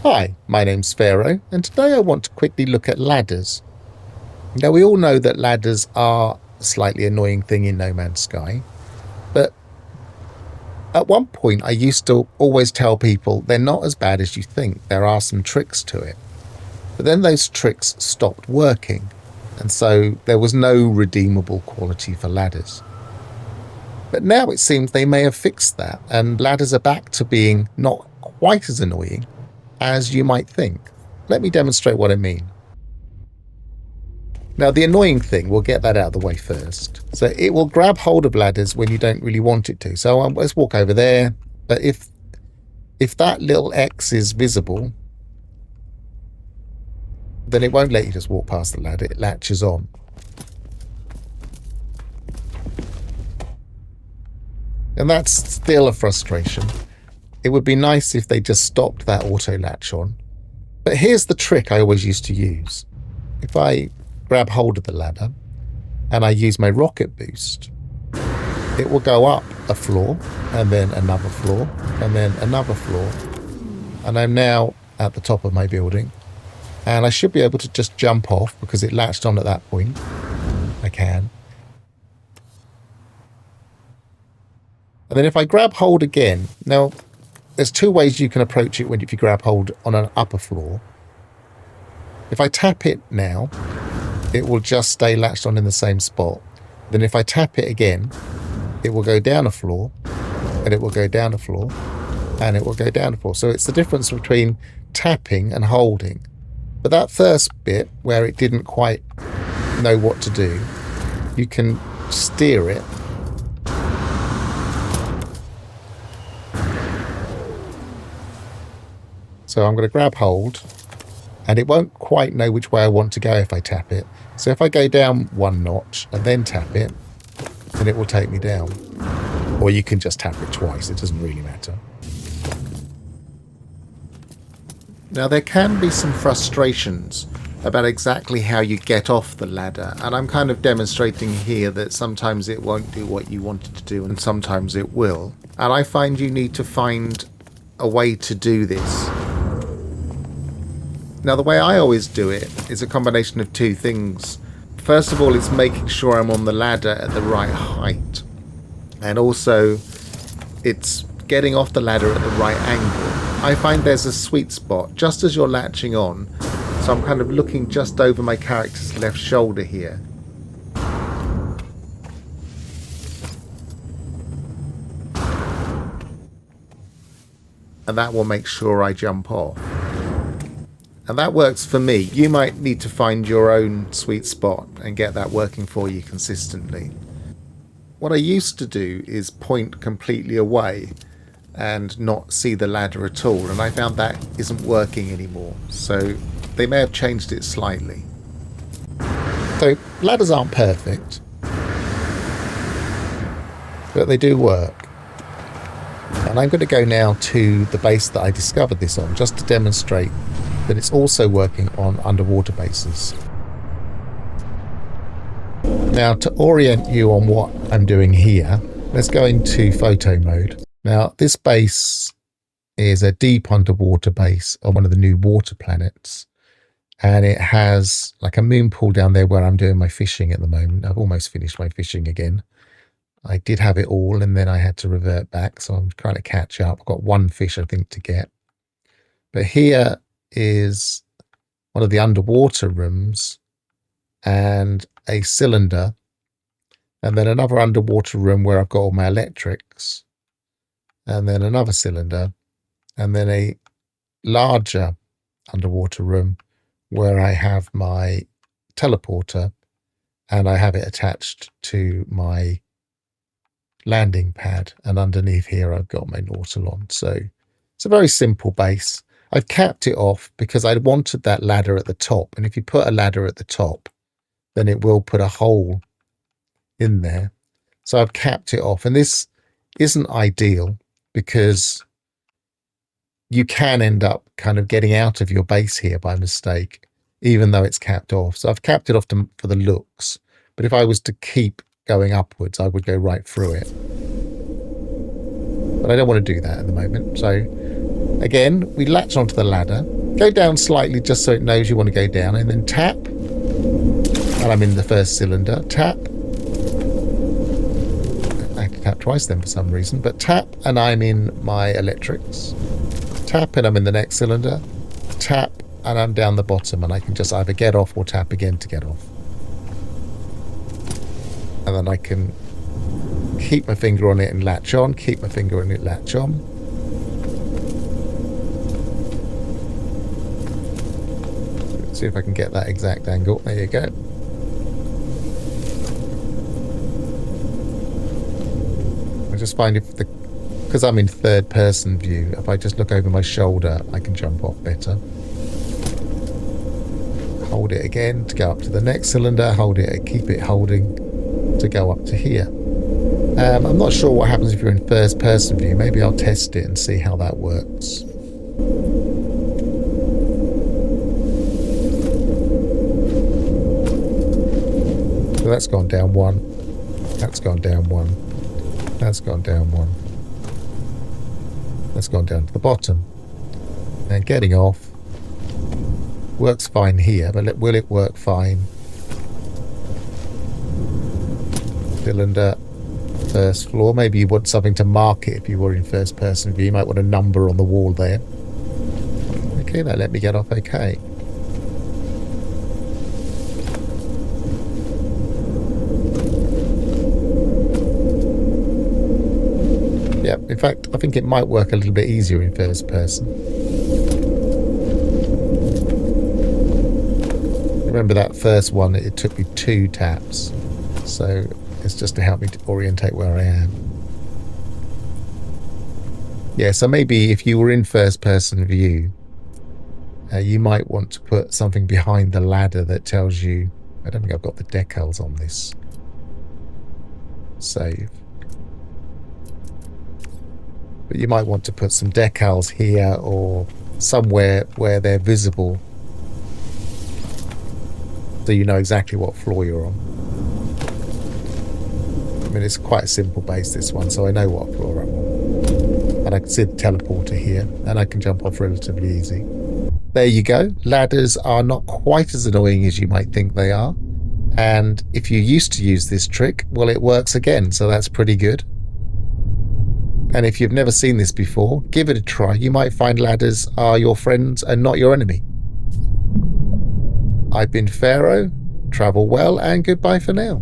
Hi, my name's Pharaoh, and today I want to quickly look at ladders. Now, we all know that ladders are a slightly annoying thing in No Man's Sky, but at one point I used to always tell people they're not as bad as you think. There are some tricks to it. But then those tricks stopped working, and so there was no redeemable quality for ladders. But now it seems they may have fixed that, and ladders are back to being not quite as annoying as you might think. Let me demonstrate what I mean. Now, the annoying thing, we'll get that out of the way first. So it will grab hold of ladders when you don't really want it to. So let's walk over there. But if that little X is visible, then it won't let you just walk past the ladder. It latches on. And that's still a frustration. It would be nice if they just stopped that auto latch on. But here's the trick I always used to use. If I grab hold of the ladder and I use my rocket boost, it will go up a floor and then another floor and then another floor. And I'm now at the top of my building. And I should be able to just jump off because it latched on at that point. I can. And then if I grab hold again, now there's two ways you can approach it if you grab hold on an upper floor. If I tap it now, it will just stay latched on in the same spot. Then if I tap it again, it will go down a floor, and it will go down a floor, and it will go down a floor. So it's the difference between tapping and holding. But that first bit, where it didn't quite know what to do, you can steer it. So I'm going to grab hold, and it won't quite know which way I want to go if I tap it. So if I go down one notch and then tap it, then it will take me down. Or you can just tap it twice, it doesn't really matter. Now there can be some frustrations about exactly how you get off the ladder, and I'm kind of demonstrating here that sometimes it won't do what you want it to do and sometimes it will. And I find you need to find a way to do this. Now, the way I always do it is a combination of two things. First of all, it's making sure I'm on the ladder at the right height. And also, it's getting off the ladder at the right angle. I find there's a sweet spot just as you're latching on. So I'm kind of looking just over my character's left shoulder here. And that will make sure I jump off. And that works for me. You might need to find your own sweet spot and get that working for you consistently. What I used to do is point completely away and not see the ladder at all, and I found that isn't working anymore. So they may have changed it slightly. So ladders aren't perfect, but they do work. And I'm going to go now to the base that I discovered this on, just to demonstrate that it's also working on underwater bases. Now, to orient you on what I'm doing here, let's go into photo mode. Now, this base is a deep underwater base on one of the new water planets. And it has like a moon pool down there where I'm doing my fishing at the moment. I've almost finished my fishing again. I did have it all and then I had to revert back. So I'm trying to catch up. I've got one fish, I think, to get. But here is one of the underwater rooms and a cylinder, and then another underwater room where I've got all my electrics, and then another cylinder, and then a larger underwater room where I have my teleporter and I have it attached to my landing pad, and underneath here I've got my Nautilon. So it's a very simple base. I've capped it off because I wanted that ladder at the top. And if you put a ladder at the top, then it will put a hole in there. So I've capped it off. And this isn't ideal because you can end up kind of getting out of your base here by mistake, even though it's capped off. So I've capped it off for the looks. But if I was to keep going upwards, I would go right through it. But I don't want to do that at the moment. So again, we latch onto the ladder Go down slightly just so it knows you want to go down, and then tap. And I'm in the first cylinder. Tap. I had to tap twice then for some reason, but tap and I'm in my electrics. Tap and I'm in the next cylinder. Tap and I'm down the bottom, and I can just either get off or tap again to get off. And then I can keep my finger on it and latch on, keep my finger on it, latch on. Let's see if I can get that exact angle. There you go. I just find because I'm in third person view, if I just look over my shoulder, I can jump off better. Hold it again to go up to the next cylinder, hold it, keep it holding to go up to here. I'm not sure what happens if you're in first person view. Maybe I'll test it and see how that works. So that's gone down one. That's gone down one. That's gone down one. That's gone down to the bottom. And getting off works fine here, but will it work fine? Cylinder, first floor. Maybe you want something to mark it if you were in first person view. You might want a number on the wall there. Okay, now let me get off okay. Yeah, in fact, I think it might work a little bit easier in first person. Remember that first one, it took me 2 taps. So it's just to help me to orientate where I am. Yeah, so maybe if you were in first person view, you might want to put something behind the ladder that tells you... I don't think I've got the decals on this. Save. But you might want to put some decals here or somewhere where they're visible, so you know exactly what floor you're on. I mean, it's quite a simple base, this one, so I know what floor I'm on. And I can see the teleporter here, and I can jump off relatively easy. There you go. Ladders are not quite as annoying as you might think they are. And if you used to use this trick, well, it works again, so that's pretty good. And if you've never seen this before, give it a try. You might find ladders are your friends and not your enemy. I've been Pharaoh. Travel well and goodbye for now.